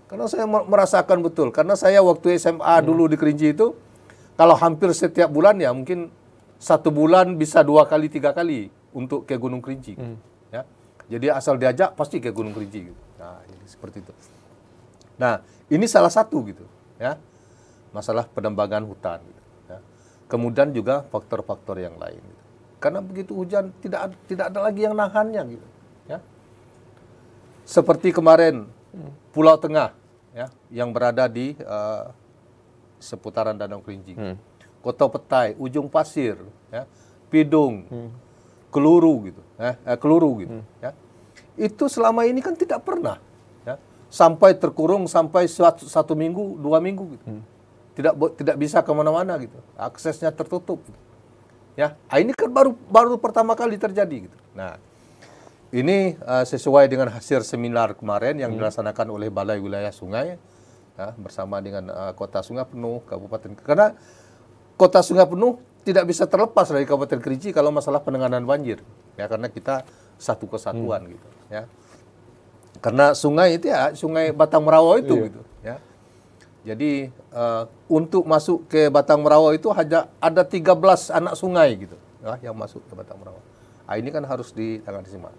S2: Karena saya merasakan betul. Karena saya waktu SMA dulu di Kerinci itu, kalau hampir setiap bulan ya mungkin 1 bulan bisa 2 kali, 3 kali untuk ke Gunung Kerinci. Jadi asal diajak pasti ke Gunung Kerinci. Nah, jadi seperti itu. Nah, ini salah satu gitu. Masalah penembangan hutan. Kemudian juga faktor-faktor yang lain. Karena begitu hujan tidak ada lagi yang nahannya gitu. Seperti kemarin Pulau Tengah yang berada di seputaran Danau Kerinci. Kota Petai, Ujung Pasir, Pidung, Keluru gitu. Itu selama ini kan tidak pernah sampai terkurung sampai 1 minggu, 2 minggu gitu. Tidak bisa kemana-mana gitu, aksesnya tertutup. Ini kan baru pertama kali terjadi gitu. Nah, ini sesuai dengan hasil seminar kemarin yang dilaksanakan oleh Balai Wilayah Sungai bersama dengan Kota Sungai Penuh, Kabupaten. Karena Kota Sungai Penuh tidak bisa terlepas dari Kabupaten Kerinci kalau masalah penanganan banjir. Karena kita satu kesatuan gitu. Karena sungai itu Sungai Batang Merawa itu gitu. Jadi untuk masuk ke Batang Merawa itu hanya ada 13 anak sungai gitu yang masuk ke Batang Merawa. Ini kan harus ditangani semua.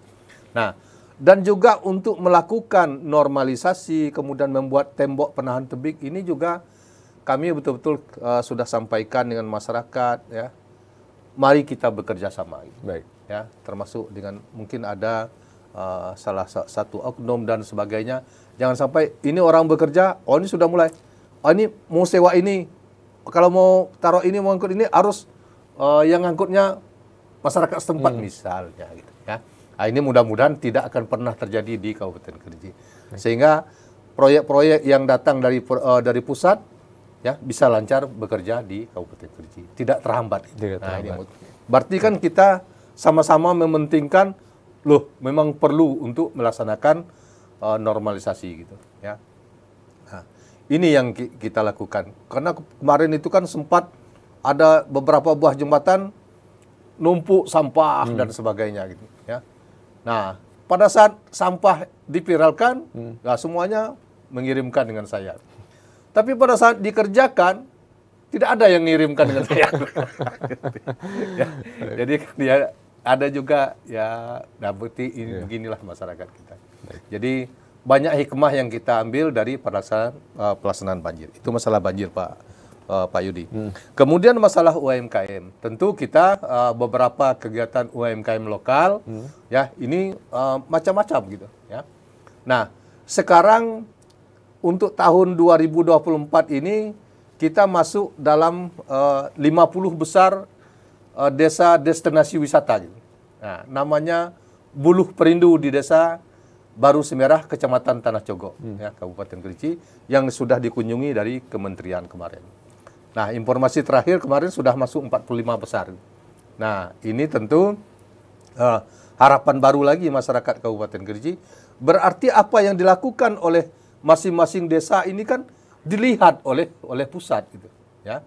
S2: Nah, dan juga untuk melakukan normalisasi kemudian membuat tembok penahan tebing ini juga kami betul-betul sudah sampaikan dengan masyarakat Mari kita bekerja sama. Gitu.
S1: Baik.
S2: Termasuk dengan mungkin ada salah satu oknum dan sebagainya. Jangan sampai ini orang bekerja, ini sudah mulai. Ini mau sewa ini, kalau mau taruh ini, mau angkut ini, harus yang angkutnya masyarakat setempat misalnya. Gitu, ini mudah-mudahan tidak akan pernah terjadi di Kabupaten Kerinci. Sehingga proyek-proyek yang datang dari pusat bisa lancar bekerja di Kabupaten Kerinci. Tidak terhambat. Berarti kan kita sama-sama mementingkan, memang perlu untuk melaksanakan normalisasi gitu. Ini yang kita lakukan. Karena kemarin itu kan sempat ada beberapa buah jembatan numpuk sampah dan sebagainya gitu. Nah, pada saat sampah dipiralkan, semuanya mengirimkan dengan saya. Tapi pada saat dikerjakan, tidak ada yang ngirimkan dengan saya. Ya, jadi kan dia ada juga ya, nah bukti ini beginilah masyarakat kita. Jadi banyak hikmah yang kita ambil dari pelaksanaan banjir. Itu masalah banjir, Pak Yudi. Kemudian masalah UMKM. Tentu kita beberapa kegiatan UMKM lokal, ya ini macam-macam gitu. Ya. Nah, sekarang untuk tahun 2024 ini kita masuk dalam 50 besar desa destinasi wisata. Gitu. Nah, namanya Buluh Perindu di Desa Baru Semerah, Kecamatan Tanah Cogok, ya, Kabupaten Kerinci, yang sudah dikunjungi dari kementerian kemarin. Nah, informasi terakhir kemarin sudah masuk 45 besar. Nah, ini tentu harapan baru lagi masyarakat Kabupaten Kerinci. Berarti apa yang dilakukan oleh masing-masing desa ini kan dilihat oleh pusat gitu, ya.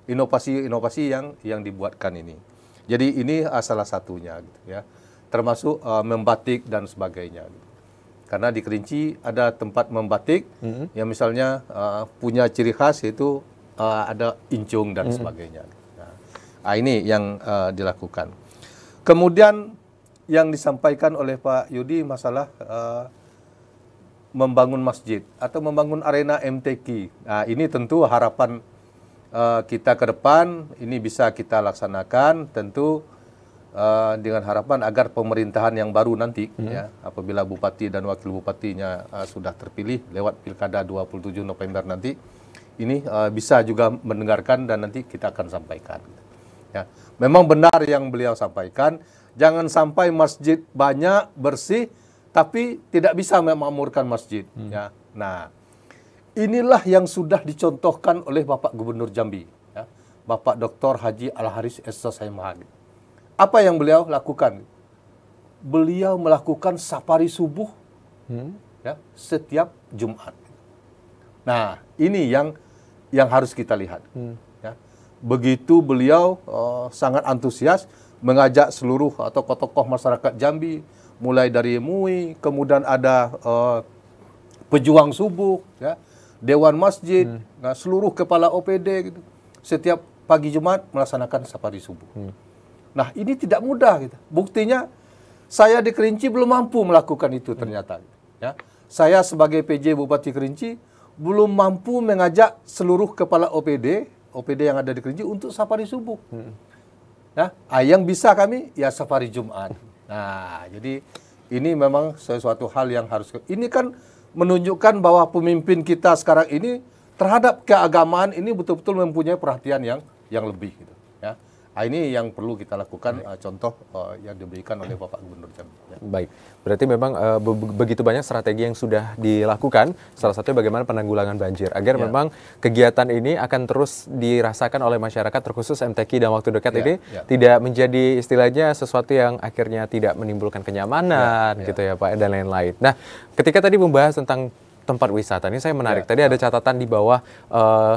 S2: Inovasi-inovasi yang dibuatkan ini. Jadi ini salah satunya gitu, ya. Termasuk membatik dan sebagainya gitu. Karena di Kerinci ada tempat membatik yang misalnya punya ciri khas, yaitu ada incung dan sebagainya. Nah, ini yang dilakukan. Kemudian yang disampaikan oleh Pak Yudi masalah membangun masjid atau membangun arena MTQ. Nah, ini tentu harapan kita ke depan ini bisa kita laksanakan, tentu dengan harapan agar pemerintahan yang baru nanti, ya, apabila bupati dan wakil bupatinya sudah terpilih lewat pilkada 27 November nanti, ini bisa juga mendengarkan dan nanti kita akan sampaikan. Ya. Memang benar yang beliau sampaikan, jangan sampai masjid banyak, bersih, tapi tidak bisa memakmurkan masjid. Ya. Nah, inilah yang sudah dicontohkan oleh Bapak Gubernur Jambi, ya, Bapak Dr. Haji Al-Haris SSMH. Apa yang beliau lakukan? Beliau melakukan safari subuh, ya, setiap Jumat. Nah, ini yang harus kita lihat. Ya. Begitu beliau sangat antusias mengajak seluruh tokoh-tokoh masyarakat Jambi, mulai dari MUI, kemudian ada pejuang subuh, ya, Dewan Masjid, nah, seluruh kepala OPD gitu, setiap pagi Jumat melaksanakan safari subuh. Nah, ini tidak mudah gitu. Buktinya saya di Kerinci belum mampu melakukan itu ternyata. Ya. Saya sebagai PJ Bupati Kerinci belum mampu mengajak seluruh kepala OPD yang ada di Kerinci untuk safari subuh. Nah, yang bisa kami ya safari Jumat. Nah, jadi ini memang sesuatu hal yang harus. Ini kan menunjukkan bahwa pemimpin kita sekarang ini terhadap keagamaan ini betul-betul mempunyai perhatian yang lebih gitu, ya. Nah, ini yang perlu kita lakukan, contoh yang diberikan oleh Bapak Gubernur Jambi. Ya.
S1: Baik, berarti memang begitu banyak strategi yang sudah dilakukan, salah satunya bagaimana penanggulangan banjir, agar memang kegiatan ini akan terus dirasakan oleh masyarakat, terkhusus MTQ dalam waktu dekat ini, tidak menjadi istilahnya sesuatu yang akhirnya tidak menimbulkan kenyamanan, gitu ya Pak, dan lain-lain. Nah, ketika tadi membahas tentang tempat wisata, ini saya menarik, tadi ada catatan di bawah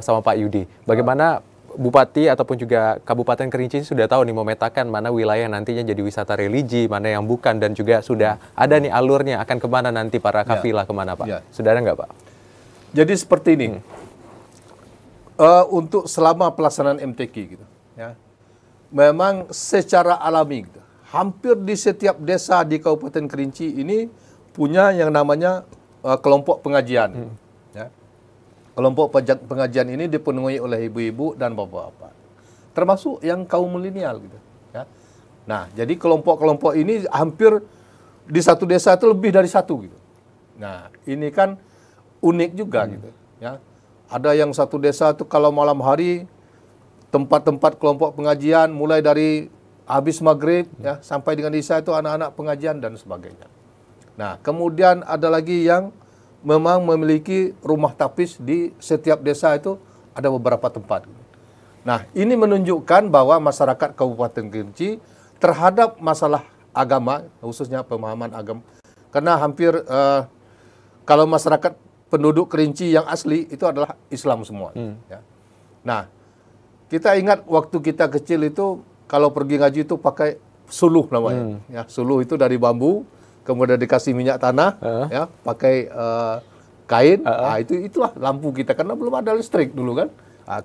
S1: sama Pak Yudi, bagaimana Bupati ataupun juga Kabupaten Kerinci sudah tahu nih memetakan mana wilayah nantinya jadi wisata religi, mana yang bukan, dan juga sudah ada nih alurnya akan kemana nanti para kafilah kemana Pak? Sudah ada nggak Pak?
S2: Jadi seperti ini, untuk selama pelaksanaan MTQ gitu, ya, memang secara alami gitu, hampir di setiap desa di Kabupaten Kerinci ini punya yang namanya kelompok pengajian. Kelompok pengajian ini dipenuhi oleh ibu-ibu dan bapak-bapak, termasuk yang kaum milenial gitu. Ya. Nah, jadi kelompok-kelompok ini hampir di satu desa itu lebih dari satu gitu. Nah, ini kan unik juga gitu. Ya. Ada yang satu desa itu kalau malam hari tempat-tempat kelompok pengajian mulai dari habis maghrib, ya, sampai dengan isya itu anak-anak pengajian dan sebagainya. Nah, kemudian ada lagi yang memang memiliki rumah tapis di setiap desa itu ada beberapa tempat. Nah, ini menunjukkan bahwa masyarakat Kabupaten Kerinci terhadap masalah agama, khususnya pemahaman agama, karena hampir kalau masyarakat penduduk Kerinci yang asli itu adalah Islam semua. Ya. Nah, kita ingat waktu kita kecil itu kalau pergi ngaji itu pakai suluh namanya. Ya, suluh itu dari bambu, kemudian dikasih minyak tanah, ya, pakai kain. Nah, itulah lampu kita karena belum ada listrik dulu kan.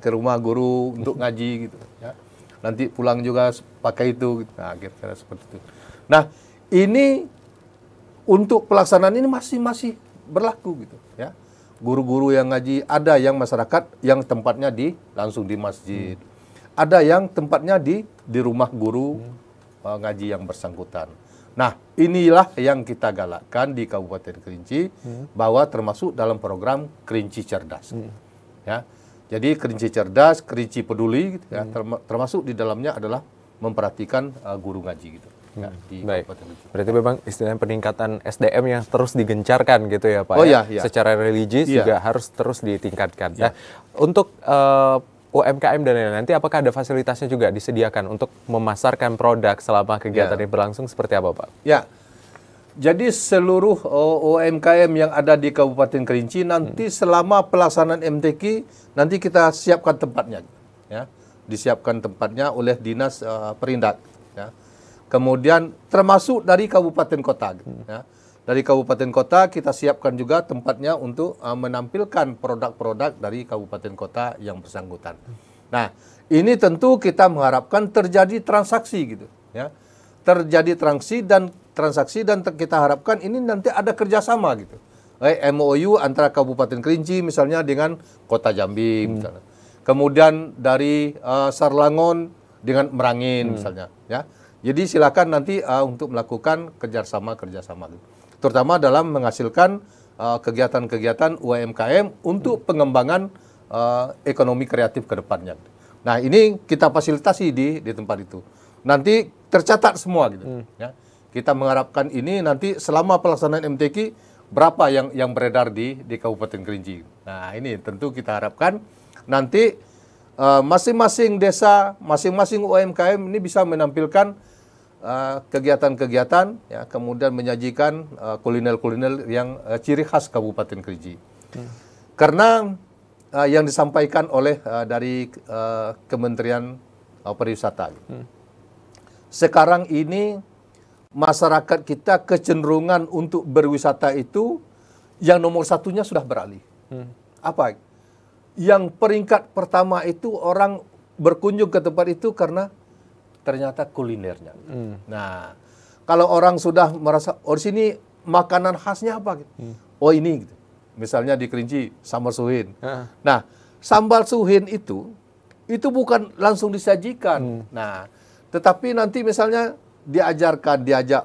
S2: ke rumah guru untuk ngaji gitu. Ya. Nanti pulang juga pakai itu. Gitu. Nah, kira-kira seperti itu. Nah, ini untuk pelaksanaan ini masih berlaku gitu. Ya. Guru-guru yang ngaji, ada yang masyarakat yang tempatnya langsung di masjid. Ada yang tempatnya di rumah guru ngaji yang bersangkutan. Nah, inilah yang kita galakkan di Kabupaten Kerinci, bahwa termasuk dalam program Kerinci Cerdas. Ya. Jadi Kerinci Cerdas, Kerinci Peduli, gitu, ya, termasuk di dalamnya adalah memperhatikan guru ngaji gitu. Ya, di
S1: baik.
S2: Kabupaten Kerinci.
S1: Berarti memang istilahnya peningkatan SDM yang terus digencarkan gitu ya Pak.
S2: Oh,
S1: ya?
S2: iya.
S1: Secara religius
S2: Iya.
S1: juga harus terus ditingkatkan.
S2: Iya.
S1: Nah, untuk UMKM dan lain-lain, nanti apakah ada fasilitasnya juga disediakan untuk memasarkan produk selama kegiatan ini berlangsung seperti apa Pak?
S2: Ya, jadi seluruh UMKM yang ada di Kabupaten Kerinci nanti selama pelaksanaan MTQ nanti kita siapkan tempatnya, ya, disiapkan tempatnya oleh Dinas Perindak, ya. Kemudian termasuk dari kabupaten kota, ya. Dari kabupaten kota kita siapkan juga tempatnya untuk menampilkan produk-produk dari kabupaten kota yang bersangkutan. Nah, ini tentu kita mengharapkan terjadi transaksi gitu, ya. Terjadi transaksi dan kita harapkan ini nanti ada kerjasama gitu. MOU antara Kabupaten Kerinci misalnya dengan Kota Jambi misalnya. Kemudian dari Sarlangon dengan Merangin misalnya, ya. Jadi silakan nanti untuk melakukan kerjasama gitu. Terutama dalam menghasilkan kegiatan-kegiatan UMKM untuk pengembangan ekonomi kreatif ke depannya. Nah, ini kita fasilitasi di tempat itu. Nanti tercatat semua gitu. Ya. Kita mengharapkan ini nanti selama pelaksanaan MTQ berapa yang beredar di Kabupaten Kerinci. Nah, ini tentu kita harapkan nanti masing-masing desa, masing-masing UMKM ini bisa menampilkan kegiatan-kegiatan, ya, kemudian menyajikan kuliner-kuliner yang ciri khas Kabupaten Kerinci. Karena yang disampaikan oleh dari Kementerian Pariwisata. Sekarang ini masyarakat kita kecenderungan untuk berwisata itu yang nomor satunya sudah beralih. Apa? Yang peringkat pertama itu orang berkunjung ke tempat itu karena ternyata kulinernya. Nah, kalau orang sudah merasa, oh di sini makanan khasnya apa? Gitu. Oh ini, gitu. Misalnya di Kerinci, sambal suhin. Nah, sambal suhin itu bukan langsung disajikan. Nah, tetapi nanti misalnya diajak,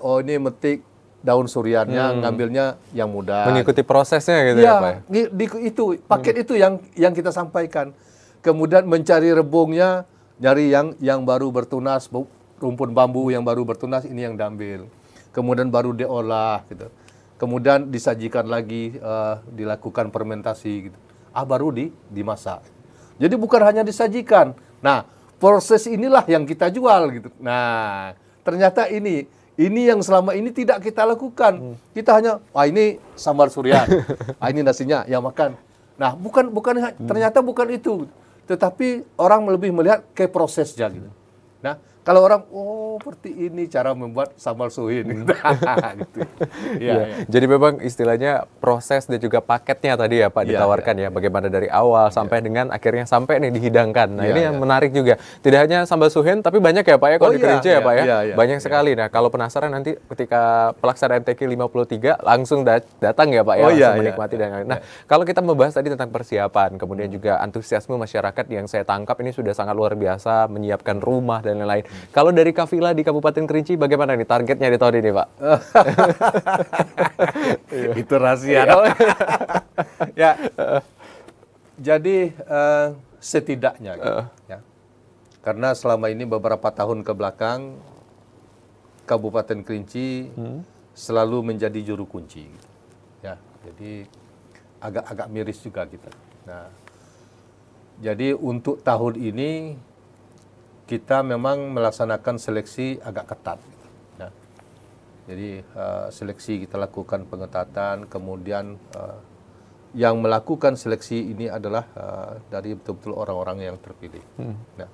S2: oh ini metik daun suriannya, ngambilnya yang muda.
S1: Mengikuti prosesnya gitu ya Pak?
S2: Itu paket itu yang kita sampaikan. Kemudian mencari rebungnya, nyari yang baru bertunas, rumpun bambu yang baru bertunas ini yang diambil. Kemudian baru diolah gitu. Kemudian disajikan lagi, dilakukan fermentasi gitu. Baru dimasak. Jadi bukan hanya disajikan. Nah, proses inilah yang kita jual gitu. Nah, ternyata ini yang selama ini tidak kita lakukan. Kita hanya, ini sambal surian. Ini nasinya, ya makan. Nah, ternyata bukan itu. Tetapi orang lebih melihat ke prosesnya gitu. Nah, kalau orang, seperti ini cara membuat sambal suhin. Gitu. Ya.
S1: Jadi memang istilahnya proses dan juga paketnya tadi ya Pak ditawarkan ya. Bagaimana dari awal sampai dengan akhirnya sampai nih dihidangkan. Nah ini yang menarik juga. Tidak hanya sambal suhin, tapi banyak ya Pak ya kalau di Kerinci ya Pak ya. Banyak sekali. Nah kalau penasaran nanti ketika pelaksanaan MTQ 53 langsung datang ya Pak ya. Langsung menikmati dan lain-lain. Nah kalau kita membahas tadi tentang persiapan, kemudian juga antusiasme masyarakat yang saya tangkap ini sudah sangat luar biasa, menyiapkan rumah dan lain-lain. Kalau dari Kafila di Kabupaten Kerinci bagaimana nih targetnya di tahun ini Pak?
S2: Itu rahasia. Ya. Jadi setidaknya gitu, ya. Karena selama ini beberapa tahun ke belakang Kabupaten Kerinci selalu menjadi juru kunci gitu. Ya, jadi agak miris juga kita. Nah, jadi untuk tahun ini kita memang melaksanakan seleksi agak ketat. Ya. Jadi seleksi kita lakukan pengetatan, kemudian yang melakukan seleksi ini adalah dari betul-betul orang-orang yang terpilih. Nah,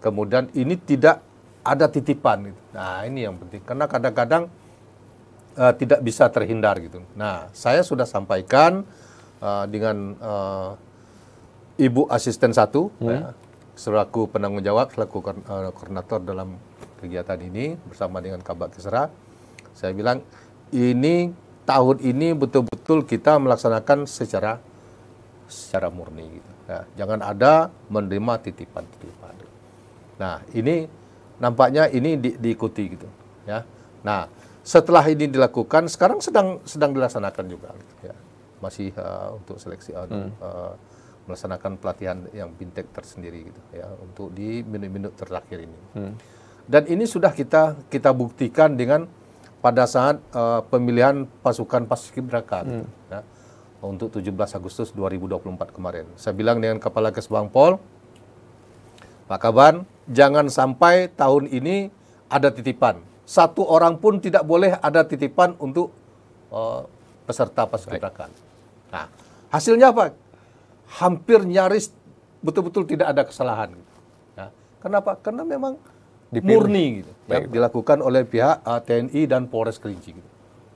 S2: kemudian ini tidak ada titipan. Gitu. Nah ini yang penting, karena kadang-kadang tidak bisa terhindar gitu. Nah saya sudah sampaikan dengan Ibu Asisten 1, selaku penanggung jawab, selaku koordinator dalam kegiatan ini bersama dengan Kabak Kesra. Saya bilang ini tahun ini betul-betul kita melaksanakan secara murni. Gitu. Nah, jangan ada menerima titipan-titipan. Nah, ini nampaknya ini diikuti gitu. Ya. Nah, setelah ini dilakukan, sekarang sedang dilaksanakan juga. Ya. Masih untuk seleksi melaksanakan pelatihan yang fintech tersendiri gitu ya untuk di minut-minut terakhir ini. Dan ini sudah kita buktikan dengan pada saat pemilihan pasukan Paskibraka gitu, ya, untuk 17 Agustus 2024 kemarin. Saya bilang dengan Kepala Kesbangpol, Pak Kaban, jangan sampai tahun ini ada titipan. Satu orang pun tidak boleh ada titipan untuk peserta Paskibraka. Nah, hasilnya apa? Hampir nyaris betul-betul tidak ada kesalahan. Ya. Kenapa? Karena memang murni gitu, yang dilakukan oleh pihak TNI dan Polres Kerinci gitu,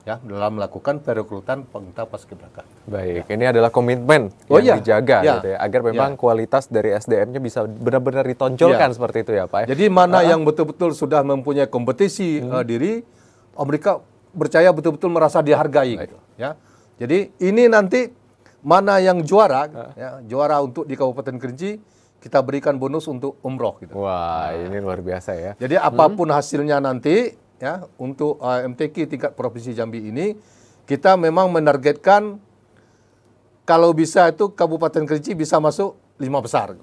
S2: ya, dalam melakukan perekrutan pengusaha Paskibraka.
S1: Baik, ini adalah komitmen yang dijaga gitu ya, agar memang kualitas dari SDM-nya bisa benar-benar ditonjolkan seperti itu ya Pak.
S2: Jadi mana yang betul-betul sudah mempunyai kompetisi diri, mereka percaya betul-betul merasa dihargai gitu, ya. Jadi ini nanti mana yang juara, ya, juara untuk di Kabupaten Kerinci, kita berikan bonus untuk umroh gitu.
S1: Wah, ini luar biasa ya.
S2: Jadi apapun hasilnya nanti ya untuk MTQ tingkat Provinsi Jambi ini, kita memang menargetkan kalau bisa itu Kabupaten Kerinci bisa masuk 5 besar.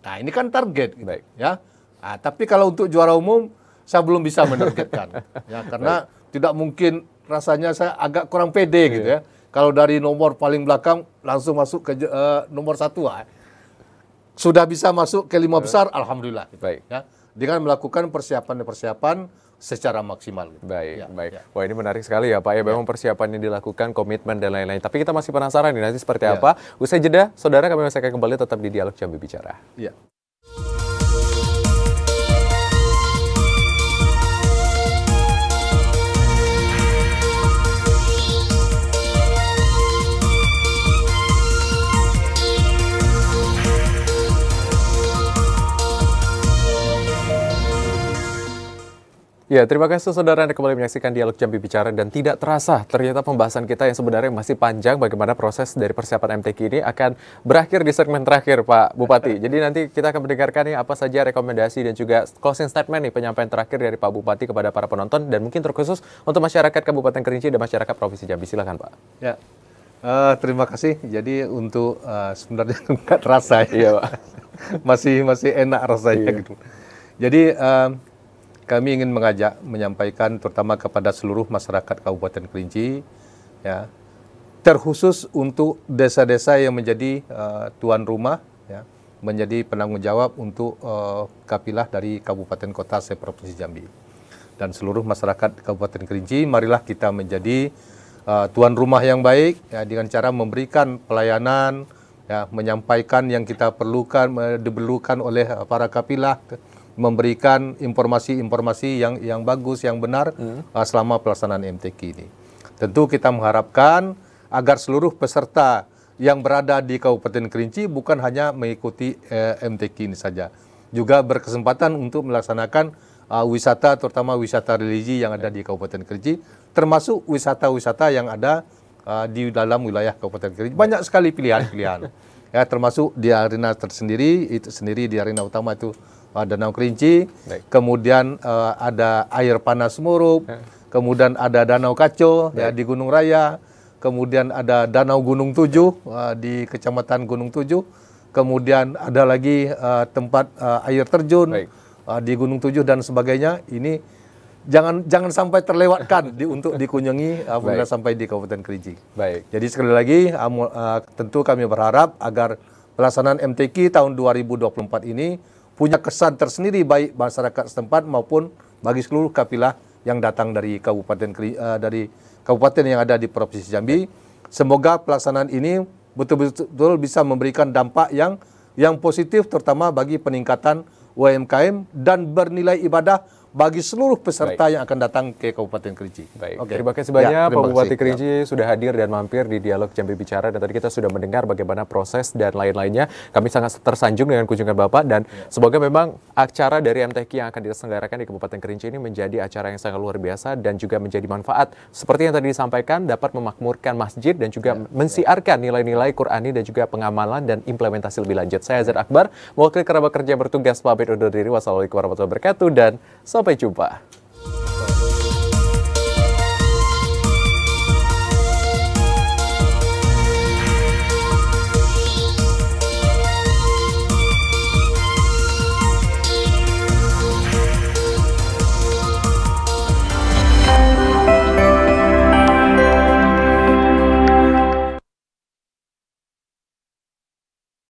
S2: Nah, ini kan target gitu, ya. Nah, tapi kalau untuk juara umum saya belum bisa menargetkan. Ya, karena tidak mungkin, rasanya saya agak kurang pede gitu ya. Kalau dari nomor paling belakang langsung masuk ke nomor 1 sudah bisa masuk ke 5 besar, alhamdulillah. Gitu. Ya, dengan melakukan persiapan secara maksimal. Gitu.
S1: Baik. Wah, ini menarik sekali ya Pak ya. Memang persiapannya dilakukan, komitmen dan lain-lain. Tapi kita masih penasaran nih nanti seperti apa. Usai jeda, saudara, kami masih akan kembali tetap di Dialog Jambi Bicara.
S2: Iya.
S1: Ya, terima kasih saudara Anda kembali menyaksikan Dialog Jambi Bicara, dan tidak terasa ternyata pembahasan kita yang sebenarnya masih panjang bagaimana proses dari persiapan MTQ ini akan berakhir di segmen terakhir Pak Bupati. Jadi nanti kita akan mendengarkan nih apa saja rekomendasi dan juga closing statement nih, penyampaian terakhir dari Pak Bupati kepada para penonton dan mungkin terkhusus untuk masyarakat Kabupaten Kerinci dan masyarakat Provinsi Jambi. Silakan Pak.
S2: Ya, terima kasih. Jadi untuk sebenarnya nggak terasa ya.
S1: Iya Pak.
S2: masih enak rasanya gitu. Jadi kami ingin menyampaikan terutama kepada seluruh masyarakat Kabupaten Kerinci, ya, terkhusus untuk desa-desa yang menjadi tuan rumah, ya, menjadi penanggung jawab untuk kapilah dari Kabupaten Kota se-Provinsi Jambi. Dan seluruh masyarakat Kabupaten Kerinci, marilah kita menjadi tuan rumah yang baik, ya, dengan cara memberikan pelayanan, ya, menyampaikan yang kita diperlukan oleh para kapilah, memberikan informasi-informasi yang bagus, yang benar selama pelaksanaan MTQ ini. Tentu kita mengharapkan agar seluruh peserta yang berada di Kabupaten Kerinci bukan hanya mengikuti MTQ ini saja, juga berkesempatan untuk melaksanakan wisata, terutama wisata religi yang ada di Kabupaten Kerinci, termasuk wisata-wisata yang ada di dalam wilayah Kabupaten Kerinci. Banyak sekali pilihan-pilihan, ya, termasuk di arena tersendiri, itu sendiri di arena utama itu Danau Kerinci, kemudian ada air panas Murup, kemudian ada Danau Kaco ya, di Gunung Raya, kemudian ada Danau Gunung Tujuh di Kecamatan Gunung Tujuh, kemudian ada lagi tempat air terjun di Gunung Tujuh dan sebagainya. Ini jangan sampai terlewatkan untuk dikunjungi apabila sampai di Kabupaten Kerinci. Jadi sekali lagi tentu kami berharap agar pelaksanaan MTQ tahun 2024 ini punya kesan tersendiri baik masyarakat setempat maupun bagi seluruh kapilah yang datang dari kabupaten yang ada di Provinsi Jambi. Semoga pelaksanaan ini betul-betul bisa memberikan dampak yang positif, terutama bagi peningkatan UMKM dan bernilai ibadah bagi seluruh peserta yang akan datang ke Kabupaten Kerinci.
S1: Baik, terima kasih banyak Pak Bupati Kerinci sudah hadir dan mampir di Dialog Jambi Bicara, dan tadi kita sudah mendengar bagaimana proses dan lain-lainnya. Kami sangat tersanjung dengan kunjungan Bapak, dan semoga memang acara dari MTQ yang akan diselenggarakan di Kabupaten Kerinci ini menjadi acara yang sangat luar biasa dan juga menjadi manfaat. Seperti yang tadi disampaikan, dapat memakmurkan masjid dan juga mensiarkan nilai-nilai Qurani dan juga pengamalan dan implementasi lebih lanjut. Saya Azhar Akbar, mewakili kerabat kerja bertugas pamit undur diri. Wassalamualaikum warahmatullahi wabarakatuh dan sampai jumpa.